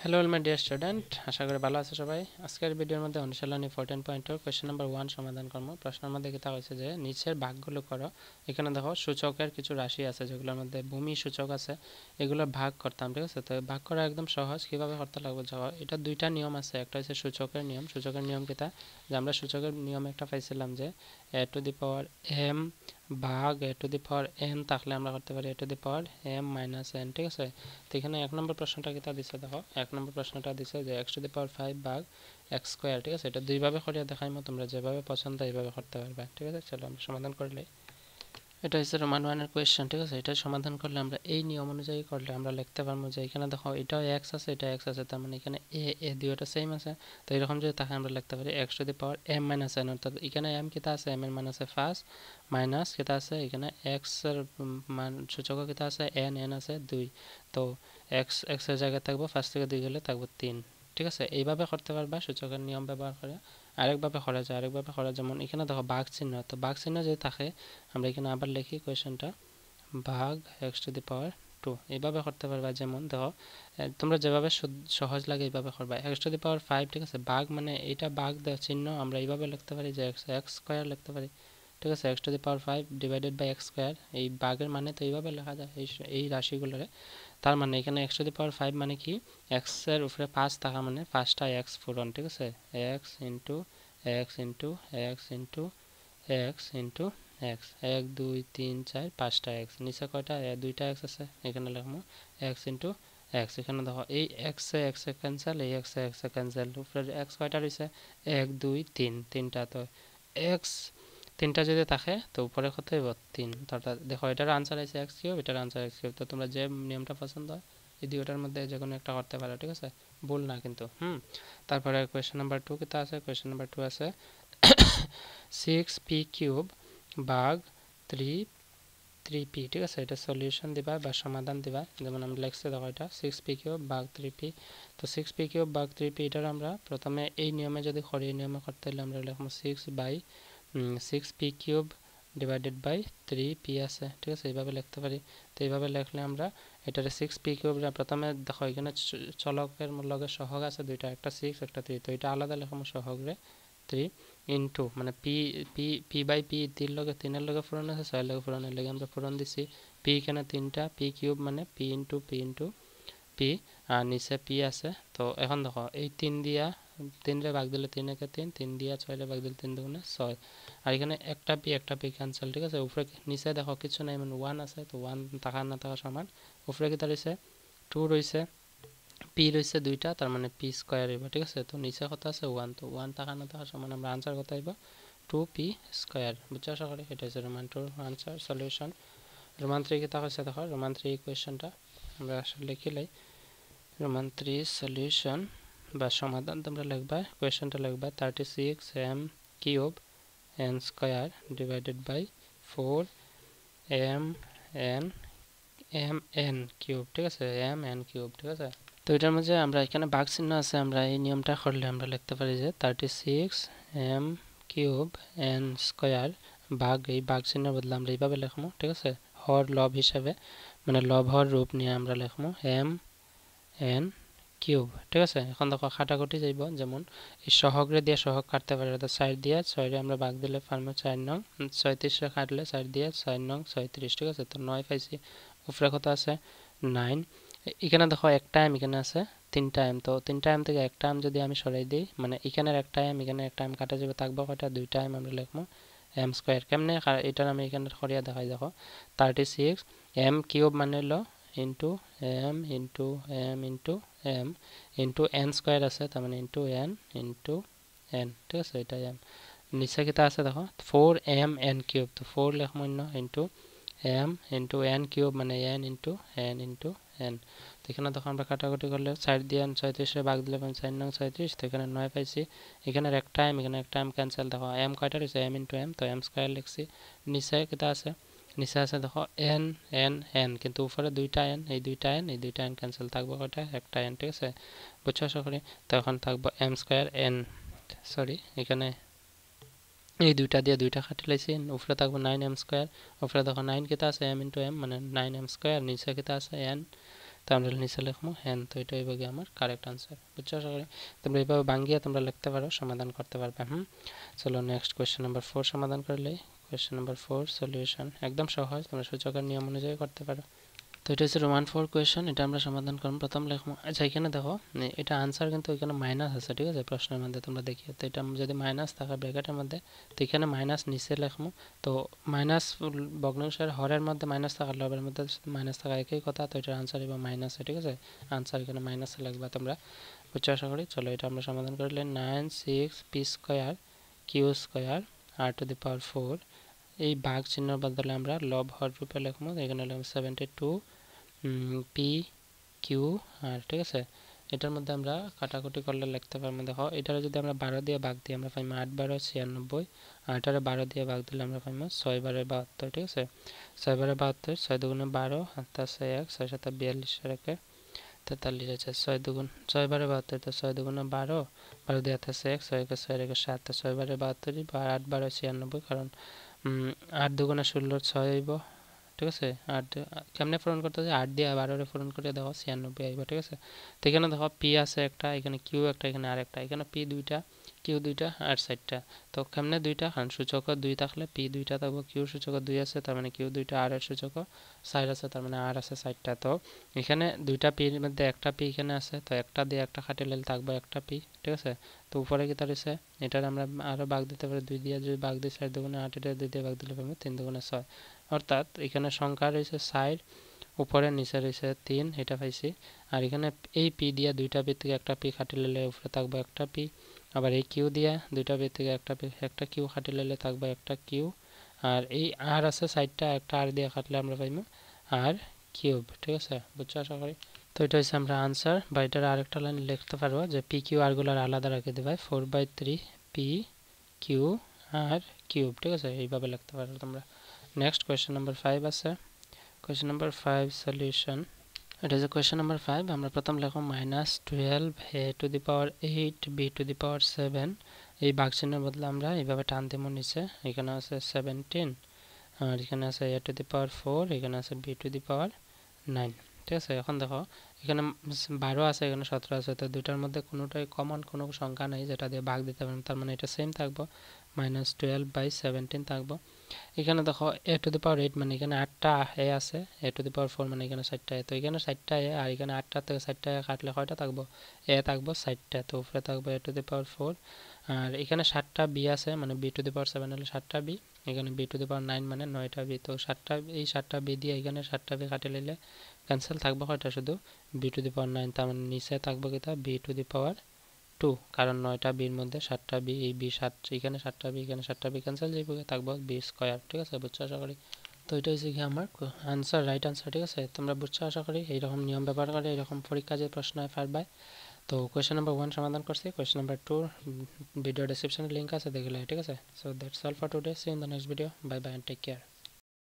Hello all my dear student, আশা করি ভালো আছে সবাই। আজকের ভিডিওর মধ্যে অনুশীলনী 14 পয়েন্টের কোয়েশ্চেন নাম্বার 1 সমাধান করব। প্রশ্নের মধ্যে কি হয়েছে যে নিচের ভাগগুলো করো। এখানে দেখো সূচকের কিছু রাশি আছে যেগুলোর মধ্যে ভূমি সূচক আছে, এগুলো ভাগ করতাম, ঠিক আছে। তো ভাগ করা একদম সহজ, কিভাবে করতে লাগবে যাওয়া। এটা দুইটা নিয়ম আছে, একটা হচ্ছে সূচকের নিয়ম। সূচকের নিয়ম কিতা যে আমরা সূচকের নিয়ম একটা পাইছিলাম যে এ টু দি পাওয়ার এম ভাগ এ টু দি পাওয়ার এন থাকলে আমরা করতে পারি a to the power m minus n, ঠিক আছে। তো এখানে এক নম্বর প্রশ্নটা কিতা দিছে দেখো, এক নম্বর প্রশ্নটা দিছে যে এক্স টু দি পাওয়ার 5 ভাগ এক্স স্কোয়ার, ঠিক আছে। এটা দুইভাবে করিয়া দেখাইমো, তোমরা যেভাবে পছন্দ এইভাবে করতে পারবে, ঠিক আছে। চলো আমরা সমাধান করলে, এটা হচ্ছে রোমান ওয়ানের কোয়েশ্চেন, ঠিক আছে। এটা সমাধান করলে আমরা এই নিয়ম অনুযায়ী করলে আমরা লিখতে পারবো যে এখানে দেখো এটাও এক্স আছে, এটা এক্স আছে, তার মানে এখানে এ এ দুইটা সেম আছে। তো এরকম যদি থাকে আমরা লিখতে পারি x to the power m minus n, অর্থাৎ এখানে এম কিতা আছে, এম এর মান আছে ফার্স্ট, মাইনাস কিতা আছে এখানে এক্স এর মান সূচক কিতা আছে এন, এন আছে 2। তো এক্স এক্স এর জায়গায় থাকবো ফার্স্ট থেকে 2 গেলে থাকবো 3, ঠিক আছে। এইভাবে করতে পারবা সূচকের নিয়ম ব্যবহার করে। আরেকভাবে করা যায়, আরেকভাবে করা যেমন এখানে দেখো ভাগ চিহ্ন, তো ভাগ চিহ্ন যদি থাকে আমরা এখানে আবার লিখি কোয়েশ্চেনটা ভাগ এক্স টু দি পাওয়ার 2, এইভাবে করতে পারবা। যেমন দেখো তোমরা যেভাবে সহজ লাগে এইভাবে করবা। এক্স টু দি পাওয়ার 5, ঠিক আছে। ভাগ মানে এটা ভাগ দেওয়া চিহ্ন আমরা এইভাবে লিখতে পারি যে এক্স এক্স স্কোয়ার লিখতে পারি, ঠিক আছে। X to the power 5 divided by x square, এই ভাগের মানে তো এইভাবে লেখা যায় এই রাশিগুলোরে। তার মানে এখানে এক্স টু দি পাওয়ার 5 মানে কি, এক্স এর উপরে 5 থাকা মানে 5টা এক্স পূরণ, ঠিক আছে। X into x into x into x into x, 1 2 3 4 5টা এক্স, নিচে কয়টা দুইটা এক্স আছে, এখানে লিখবো এক্স ইন্টু এক্স। এখানে দেখো এই এক্সে এক্সে ক্যান্সেল, এই এক্সে এক্সে ক্যান্সেল, উপরে এক্স কয়টা রয়েছে 1 2 3, তিনটা। তো এক্স তিনটা যদি থাকে তো উপরে কত হইব 3, অর্থাৎ দেখো এটার আনসার আছে এক্স কিউব, এটার আনসার এক্স কিউব। তো তোমরা যে নিয়মটা পছন্দ হয় এই দুইটার মধ্যে যে কোনো একটা করতে পারো, ঠিক আছে, ভুল না কিন্তু। তারপরে কোয়েশ্চেন নাম্বার 2 কিতা আছে, কোয়েশ্চেন নাম্বার 2 আছে 6p কিউব ভাগ 3p, ঠিক আছে। এটা সলিউশন দিবা বা সমাধান দিবা। যেমন আমরা লিখছি দেখো এটা 6p কিউব ভাগ 3p। তো 6p কিউব ভাগ 3p এটার আমরা প্রথমে এই নিয়মে যদি করি, এই নিয়মে করতে হলে আমরা লিখবো 6p cube divided by 3p আছে, ঠিক আছে, এইভাবে লিখতে পারি। তো এইভাবে লিখলে আমরা এটারে 6p কিউব প্রথমে দেখো এখানে চলকের লগে সহগ আছে দুইটা, একটা 6 একটা 3, তো এটা আলাদা লিখবো সহগরে 3 ইন্টু মানে p p p by p 3-এর লগে পূরণ আছে, 6-এর লগে পূরণের লগে আমরা পূরণ দিছি। পি এখানে 3টা, পি কিউব মানে পি ইন্টু পি, আর নিচে পি আছে। তো এখন দেখো এই 3 দিয়া 3 রে ভাগ দিলে 3 একে 3, 3 দিয়া 6 রে ভাগ দিলে 3 দুগুণে 6, আর এখানে একটা পি ক্যান্সেল, ঠিক আছে। উপরে নিচে দেখো কিছু নাই মানে 1 আছে, তো 1 থাকা না থাকা সমান। উপরে কি রয়েছে 2 রয়েছে, পি রয়েছে দুইটা, তার মানে পি স্কোয়ার হইব, ঠিক আছে। তো নিচে কত আছে 1, তো 1 থাকা না থাকা সমান, আমরা আনসার কত হইব 2p স্কোয়ার। বুঝছো আশা করি। এটা হচ্ছে রোমান 2 আনসার সলিউশন। রোমান 3 কি হচ্ছে দেখো, রোমান 3 ইকুয়েশনটা আমরা আসলে লিখিলাই রোমান 3 সলিউশন বা সমাধান তোমরা লিখবা, কোয়েশনটা লিখবা 36m cube n square divided by 4m n cube, ঠিক আছে, m n কিউব, ঠিক আছে। তো এটার মধ্যে আমরা এখানে ভাগ চিহ্ন আছে, আমরা এই নিয়মটা করলে আমরা লিখতে পারি যে 36m কিউব n স্কোয়ার ভাগ, এই ভাগ চিহ্নের বদলে আমরা এইভাবে লিখবো, ঠিক আছে, হর লব হিসাবে, মানে লব হর রূপ নিয়ে আমরা লিখবো m n কিউব, ঠিক আছে। এখন দেখো কাটাকুটি যাইব, যেমন এই সহগরে দিয়ে সহগ কাটতে পারি, অর্থাৎ 4 দিয়ে 6 রে আমরা ভাগ দিলে পারবো 4 নং 36 রে কাটলে 4 দিয়ে 4 নং 36, ঠিক আছে। তো 9 পাইছি, উপরে কত আছে 9। এখানে দেখো একটা এম এখানে আছে 3টা এম, তো 3টা এম থেকে একটা এম যদি আমি সরাই দিই, মানে এখানের একটা এম এখানে একটা এম কাটা যাবে, থাকবো কয়টা 2টা এম, আমরা লিখবো এম স্কোয়ার। কেমনে এটার আমি এখানে সরিয়া দেখাই দেখো 36 এম কিউব মানে হলো into m into m into m into n square আছে, তার মানে ইন্টু এন, ঠিক আছে। এটা এম নিচে কিতা আছে দেখো 4m n কিউব, তো 4 লিখবো into m into n cube মানে এন ইন্টু এন। তো এখানে তখন আমরা কাটাকুটি করলে 4 দিয়ে 36 ভাগ দিলে 4 নং 36, তো এখানে 9 পাইছি। এখানে একটা এম এখানে একটা এম ক্যান্সেল, দেখো এম কয়টা রয়েছে এম ইন্টু এম, তো এম স্কোয়ার লিখছি। নিচে কিতা আছে, নিচে আছে দেখো এন এন এন, কিন্তু উপরে দুইটা এন, এই দুইটা এন এই দুইটা এন ক্যান্সেল, থাকবো কয়টা একটা এন, ঠিক আছে। বুঝছো আশা করি। তো এখন থাকবো এম স্কোয়ার এন, সরি এখানে এই দুইটা দিয়ে দুইটা কাটি লাইছি, উপরে থাকবো 9m স্কোয়ার। উপরে দেখো 9 কিতা আছে এম ইন্টু এম মানে 9m স্কোয়ার, নিচে কিতা আছে এন, তো আমরা নিচে লিখবো হেন। তো এটা হইব গিয়ে আমার কারেক্ট আনসার। বুঝছো আশা করি তোমরা এইভাবে ভাঙ্গিয়ে তোমরা লিখতে পারো, সমাধান করতে পারবে। চলো নেক্সট কোয়েশ্চেন নাম্বার 4 সমাধান করলে। কোয়েশ্চেন নাম্বার 4 সলিউশন একদম সহজ, তোমরা সূচকের নিয়ম অনুযায়ী করতে পারো। তো এটা হচ্ছে রোমান 4 কোয়েশ্চেন, এটা আমরা সমাধান করব। প্রথম লিখবো, আচ্ছা এখানে দেখো এটা আনসার কিন্তু এখানে মাইনাস আছে, ঠিক আছে প্রশ্নের মধ্যে তোমরা দেখিও। তো এটা যদি মাইনাস থাকে ব্র্যাকেটের মধ্যে, তো এখানে মাইনাস নিচে লিখবো। তো মাইনাস ভগ্নাংশের হরের মধ্যে মাইনাস থাকা, লবের মধ্যে মাইনাস থাকা একই কথা। তো এটার আনসার এবার মাইনাস, ঠিক আছে আনসার এখানে মাইনাসে লিখবা তোমরা। বুঝছো আশা করি। চলো এটা আমরা সমাধান করলে 9 6 পি স্কোয়ার কিউ স্কোয়ার আর টু দি পাওয়ার 4, এই ভাগ চিহ্নের বদলে আমরা লব হর রূপে লিখবো। এখানে লিখবো 72 পি কিউ আর, ঠিক আছে। এটার মধ্যে আমরা কাটাকুটি করলে লিখতে পারবো। দেখো এটার যদি আমরা 12 দিয়ে ভাগ দিই আমরা পাইবো 8 12 96, আর এটারে 12 দিয়ে ভাগ দিলে আমরা পাইবো 6 12 72, ঠিক আছে 6 12 72, 6 দুগুণে 12 আর তার 1 6 7 42 একে 43 আছে, 6 দুগুণ 6 12 72, তো 6 দুগুণে 12 12 দিয়ে আছে 1 6 একে 6 রেখে 7, তো 6 12 72 8 12 96, কারণ 8 দুগুণে 16 6 হইব, ঠিক আছে। আর কেমনে পূরণ করতে হবে, 8 দিয়ে 12 পূরণ করে দেখো 96 আইব, ঠিক আছে। তো এখানে দেখো পি আছে একটা, এখানে কিউ একটা, এখানে আর একটা, এখানে পি দুইটা কিউ দুইটা আর 4টা। তো কেমনে দুইটা, কারণ সূচক 2 থাকলে পি দুইটা থাকবো, কিউ সূচক 2 আছে তার মানে কিউ দুইটা, আর এর সূচক 4 আছে তার মানে আর আছে 4টা। তো এখানে দুইটা পির মধ্যে একটা পি এখানে আছে, তো একটা দিয়ে একটা কাটিলে থাকবো একটা পি, ঠিক আছে। তো উপরে কি রয়েছে, এটার আমরা আরও ভাগ দিতে পারি 2 দিয়ে, যদি ভাগ দিই 4 দুগুণে 8, এটা 2 দিয়ে ভাগ দিলে পাবো 3 দুগুণে 6, অর্থাৎ এখানে সংখ্যা রয়েছে 4, উপরে নিচে রয়েছে 3, এটা পাইছি। আর এখানে এই পি দিয়ে দুইটা পি থেকে একটা পি কাটি নিলে উপরে থাকবো একটা পি, আবার এই কিউ দিয়ে দুইটা পি থেকে একটা কিউ কাটি নিলে থাকবো একটা কিউ, আর এই আর আছে 4টা, একটা আর দিয়ে কাটলে আমরা পাইবো আর কিউব, ঠিক আছে। বুঝছো আশা করি। তো এটা হচ্ছে আমরা আনসার, বা এটার আরেকটা লাইন লিখতে পারবো যে পি কিউ আরগুলার আলাদা রেখে দেবে 4/3 পি কিউ আর কিউব, ঠিক আছে এইভাবে লিখতে পারো তোমরা। নেক্সট কোয়েশ্চেন নাম্বার 5 আছে। কোয়েশ্চেন নাম্বার 5 সলিউশন, এটা হচ্ছে কোয়েশ্চেন নাম্বার 5। আমরা প্রথম লিখব -12 a to the power 8 b to the power 7, এই ভাগ চিহ্নের বদলে আমরা এইভাবে টান দিব নিচে, এখানে আছে 17 আর এখানে আছে a টু দি পাওয়ার 4, এখানে আছে b টু দি পাওয়ার 9, ঠিক আছে। এখন দেখো এখানে 12 আছে, এখানে 17 আছে, তো দুইটার মধ্যে কোনোটাই কমন কোনো সংখ্যা নাই যেটা দিয়ে ভাগ দিতে পারবেন, তার মানে এটা সেম থাকবো, -12/17 থাকবো। এখানে দেখো a টু দি পাওয়ার 8 মানে এখানে 8টা a আছে, a টু দি পাওয়ার 4 মানে এখানে 4টা a, তো এখানে 4টা a আর এখানে 8টা থেকে 4টা a কাটলে কয়টা থাকবো, a থাকবো 4টা, তো উপরে থাকবো a টু দি পাওয়ার 4, আর এখানে 7টা b আছে মানে b টু দি পাওয়ার 7 হলে 7টা b, এখানে b টু দি পাওয়ার 9 মানে 9টা b, তো 7টা এই 7টা b দিয়ে এখানে 7টা b কাটে নিলে ক্যান্সেল থাকবো কয়টা, শুধু b টু দি পাওয়ার 9, তার মানে নিচে থাকবো কিটা b টু দি পাওয়ার 2, কারণ 9টা বির মধ্যে 7টা বি, এই বি 7, এখানে 7টা বি, এখানে 7টা বি ক্যান্সেল যাইব, থাকবো বি স্কোয়ার, ঠিক আছে। বুঝছো আশা করি। তো এটা হচ্ছে কি আমার আনসার, রাইট আনসার, ঠিক আছে। তোমরা বুঝছো আশা করি। এইরকম নিয়ম ব্যবহার করে এরকম পরীক্ষা যে প্রশ্ন হয় পারবাই। তো কোয়েশ্চেন নাম্বার 1 সমাধান করছি, কোয়েশ্চেন নাম্বার 2 ভিডিও ডেসক্রিপশনে লিঙ্ক আছে দেখলে, ঠিক আছে। So that's all for today, see in the next video, bye bye and take care.